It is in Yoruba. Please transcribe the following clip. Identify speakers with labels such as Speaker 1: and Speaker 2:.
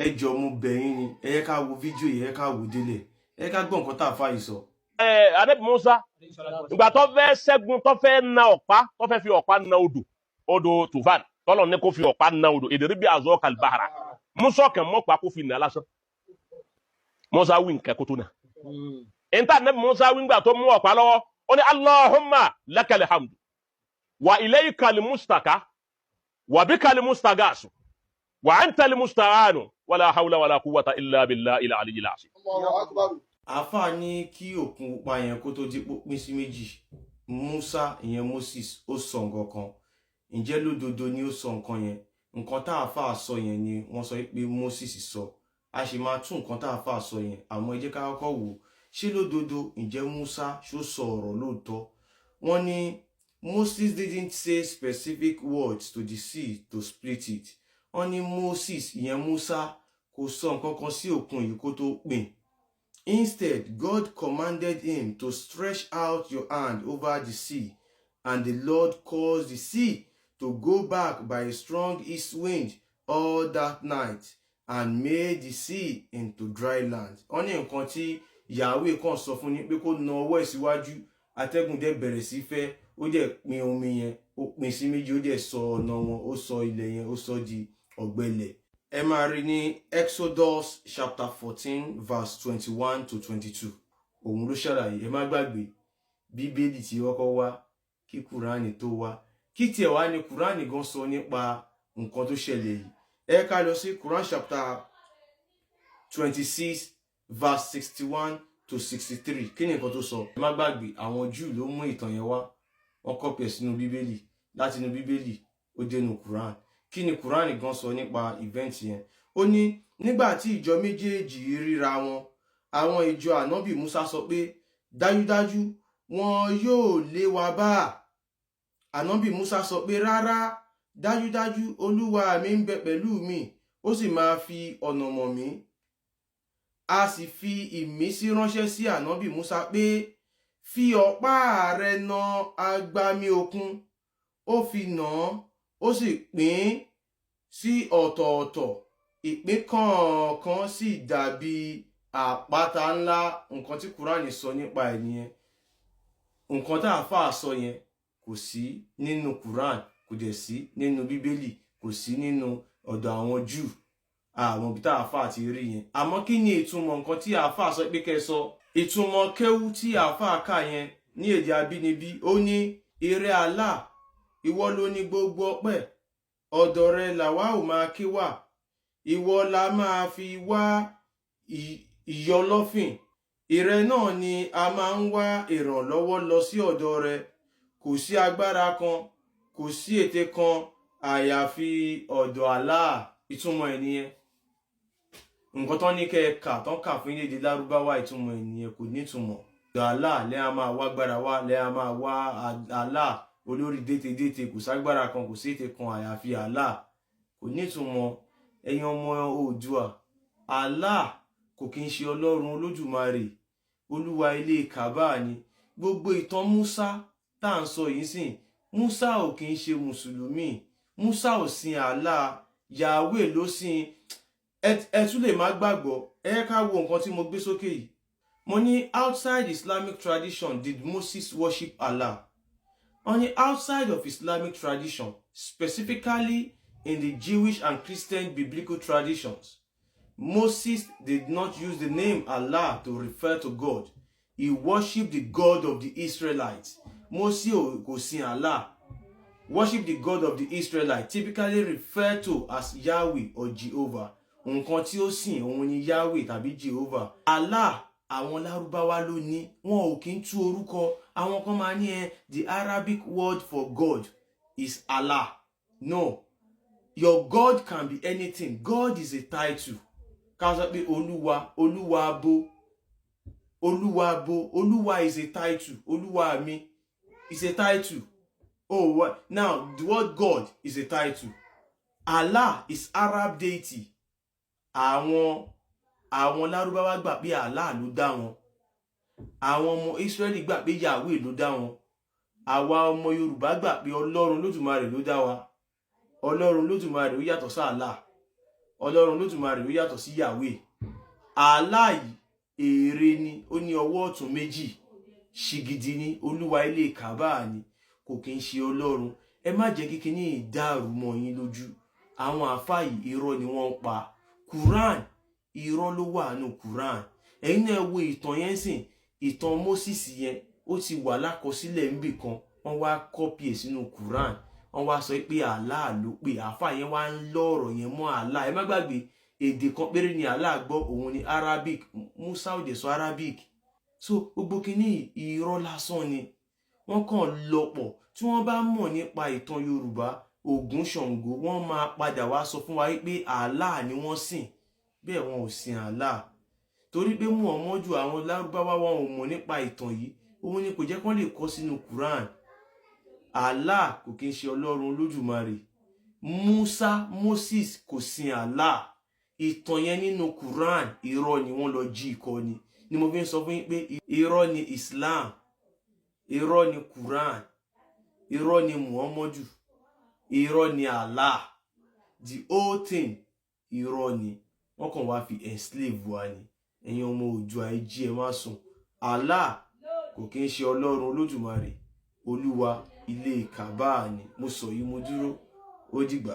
Speaker 1: ẹ jọ mo bẹ̀ yín ni ẹ yẹ ká wo fídíò yìí ẹ ká wò délẹ̀ ẹ ká gbọ́ nǹkan tá a fà yìí sọ.
Speaker 2: Ànábì Mùsá ìgbà tó fẹ́ ṣẹ́gun tó fẹ́ na ọ̀pá tó fẹ́ fi ọ̀pá na odò Tufan tọ́lọ̀ ní kó fi ọ̀pá na odò idribi azọ́ka al-bahra Mùsá kàn mọ́pá kó fi nà lásán Mùsá wí nǹkan kó tó nà ìta Ànábì Mùsá wí ngbà tó mú ọ̀pá lọ́wọ́ ó ní Allahumma lakal hamdu wa ilaykal mustaka wa bikal mustagasu wa antal musta'anu wala hawla wala quwwata illa billahi al-aliyyil azim.
Speaker 1: àáfàá ní kí òkun pupa yẹn kó tó di pín sí méjì Musa ìyẹn Moses ó sọ nǹkan kan ǹjẹ́ lódodo ni ó sọ nǹkan yẹn nǹkan tá àáfàá sọ yẹn ni wọ́n sọ pé Moses sọ a sì máa tún nǹkan tá àáfàá sọ yẹn àmọ́ ẹ jẹ́ ká kọ́kọ́ wò ṣé lódodo ǹjẹ́ Musa ṣó sọ ọ̀rọ̀ lóòótọ́ wọ́n ní Moses didn't say specific words to the sea to split it wọ́n ní Moses ìyẹn Musa kò sọ nǹkan kan sí òkun yìí kó tó pín. Instead, God commanded him to stretch out your hand over the sea, and the Lord caused the sea to go back by a strong east wind all that night, and made the sea into dry land. Wọ́n ní nǹkan tí Yahweh kàn sọ fún ni pé kó na ọwọ́ ẹ̀ síwájú, atẹ́gùn dẹ̀ bẹ̀rẹ̀ sí fẹ́, ó dẹ̀ pín omi yẹn, ó pín sí méjì, ó dẹ̀ sọ ọ̀nà wọn, ó sọ ilẹ̀ yẹn, ó sọ di ọ̀gbẹlẹ̀. Ẹ máa rí ní Exodus chapter 14 verse 21 to 22. Òun ló ṣàlàyé, ẹ má gbàgbé Bíbélì tí kọ́kọ́ wá kí Kùránì tó wá. Kí tiẹ̀ wá ní Kùránì gan sọ nípa nǹkan tó ṣẹlẹ̀ yìí. Ẹ ká lọ sí Quran chapter 26 verse 61 to 63. Kí ni nǹkan tó sọ? Ẹ má gbàgbé àwọn Júù ló mú ìtàn yẹn wá. Wọ́n kọ́pì ẹ̀ sínú Bíbélì. Láti inú Bíbélì ó dénú Quran. Kí ni Kùránì gan sọ nípa event yẹn? Ó ní nígbà tí ìjọ méjèèjì ríra wọn, àwọn ìjọ ànábì Musa sọ pé dájúdájú wọn yóò lé wa bá. Ànábì Musa sọ pé rárá, dájúdájú Olúwa mi ń bẹ pẹ̀lú mi, ó sì máa fi ọ̀nà mọ̀ mí. A sì fi ìmísí ránṣẹ́ sí ànábì Musa pé fi ọ̀pá rẹ na agbami òkun. Ó fi nà án, ó sì pín sí ọ̀tọ̀ọ̀tọ̀, ìpín kọ̀ọ̀kan sì dàbí àpáta ńlá. Nǹkan tí Kùránì sọ nípa ẹ̀ nìyẹn. Nǹkan tá àáfàá sọ yẹn kò sí nínú Kùránì, kò dẹ̀ sí nínú Bíbélì, kò sí nínú ọ̀dọ̀ àwọn Júù. Àwọn ibi tá àáfàá ti rí yẹn. Àmọ́ kí ni ìtumọ̀ nǹkan tí àáfàá sọ pé kẹ́ sọ? Ìtumọ̀ kéwú tí àáfàá kà yẹn ní èdè abínibí, ó ní ìrẹ́ Allah, ìwọ ló ní gbogbo ọpẹ́, ọ̀dọ̀ rẹ làwa ò máa ké wà, ìwọ la máa fi wá ìyọlọ́fìn, ìrẹ náà ni a máa ń wá ìrànlọ́wọ́ lọ sí ọ̀dọ̀ rẹ, kò sí agbára kan, kò sí ète kan àyàfi ọ̀dọ̀ Allah. Ìtumọ̀ ẹ̀ nìyẹn. Nǹkan tán ní kẹ́ ẹ kà tán kà fún èdè Lárúbáwá, ìtumọ̀ ẹ̀ nìyẹn, kò ní ìtumọ̀. Ọ̀dọ̀ Allah lẹ́ a máa wá agbára wá, lẹ́ a máa wá Allah olórí détédété, kò ságbára kan, kò sí ète kan àyàfi Allah. Kò ní ìtumọ̀. Ẹ̀yin ọmọ Oòduà, Allah kò kí ń ṣe Ọlọ́run Olódùmarè, Olúwa ilé Kàbá ni. Gbogbo ìtàn Musa tá à ń sọ yìí sìn, Musa ò kí ń ṣe Mùsùlùmí, Musa ò sin Allah, Yahweh ló sìn. Ẹ tún lè má gbàgbọ́, ẹ ká wo nǹkan tí mo gbé sókè yìí. Mo ní outside Islamic tradition did Moses worship Allah? Only outside of Islamic tradition, specifically in the Jewish and Christian biblical traditions, Moses did not use the name Allah to refer to God. He worshipped the God of the Israelites. Moses kò sin Allah. Worship the God of the Israelites, typically referred to as Yahweh or Jehovah. Nǹkan tí ó sìn òun ni Yahweh tàbí Jehovah. Allah àwọn Lárúbáwá ló ní, wọn ò kí ń tú orúkọ. Àwọn kan máa ní the Arabic word for God is Allah. No, your God can be anything. God is a title. Ká sọ pé Olúwa, Olúwa abo, Olúwa abo, Olúwa is a title. Olúwa mi is a title. Oh, what? Now the word God is a title. Allah is Arab deity. Àwọn Lárúbáwá gbà pé Allah ló dá wọn. Àwọn ọmọ Ísírẹ́lì gbà pé Yahweh ló dá wọn. Àwa ọmọ Yorùbá gbà pé Ọlọ́run Olódùmarè ló dá wa. Ọlọ́run Olódùmarè ó yàtọ̀ sí Allah. Ọlọ́run Olódùmarè ó yàtọ̀ sí Yahweh. Allah yìí ère ni, ó ní ọwọ́ ọ̀tún méjì, ṣìgìdì ni, olúwa ilé Kàbá ni, kò kí ń ṣe Ọlọ́run. Ẹ má jẹ́ kí kíní ìdàrú mọ́ yín lójú. Àwọn àfáà yìí irọ́ ni wọ́n ń pa. Quran irọ́ ló wà nínú Quran. Ẹ̀yin náà wo ìtàn yẹn sìn, ìtàn Moses yẹn ó ti wà lákọsílẹ̀ níbì kan, wọ́n wá kọ́pì ẹ̀ sínú Quran. Wọ́n wá sọ pé Allah ló pè, àfáà yẹn wá ń lọ ọ̀rọ̀ yẹn mọ́ Allah. Ẹ má gbàgbé èdè kan péré ni Allah gbọ́, òun ni Arabic. Musa ò dé sọ Arabic. So gbogbo kíní irọ́ lásán ni. Wọ́n kàn lọ́pọ̀. Tí wọ́n bá mọ̀ nípa ìtàn Yorùbá, Ògún Ṣàngó, wọ́n máa padà wá sọ fún wa pé Allah ni wọ́n sìn. Bẹ́ẹ̀ wọn ò sìn Allah. Torí pé Muhammadu àwọn Lárúbáwá wọn ò mọ̀ nípa ìtàn yìí, òun ni kò jẹ́ kán lè kọ sínú Quran. Allah kò kí ń ṣe Ọlọ́run Olódùmarè. Moses kò sìn Allah. Ìtàn yẹn nínú Quran irọ́ ni wọ́n lọ jí ikọ́ ni mo fi ń sọ fún yín pé irọ́ ni Islam, irọ́ ni Quran, irọ́ ni Muhammadu, irọ́ ni Allah. The whole thing irọ́ ni. Wọ́n kàn wá fi enslave wa ni. Ẹ̀yin ọmọ Oòduà ẹ jí ẹ má sùn. Allah kò kí ń ṣe Ọlọ́run Olódùmarè. Olúwa ilé Kàbá ni. Mo sọ yìí mo dúró. Ó dìgbà.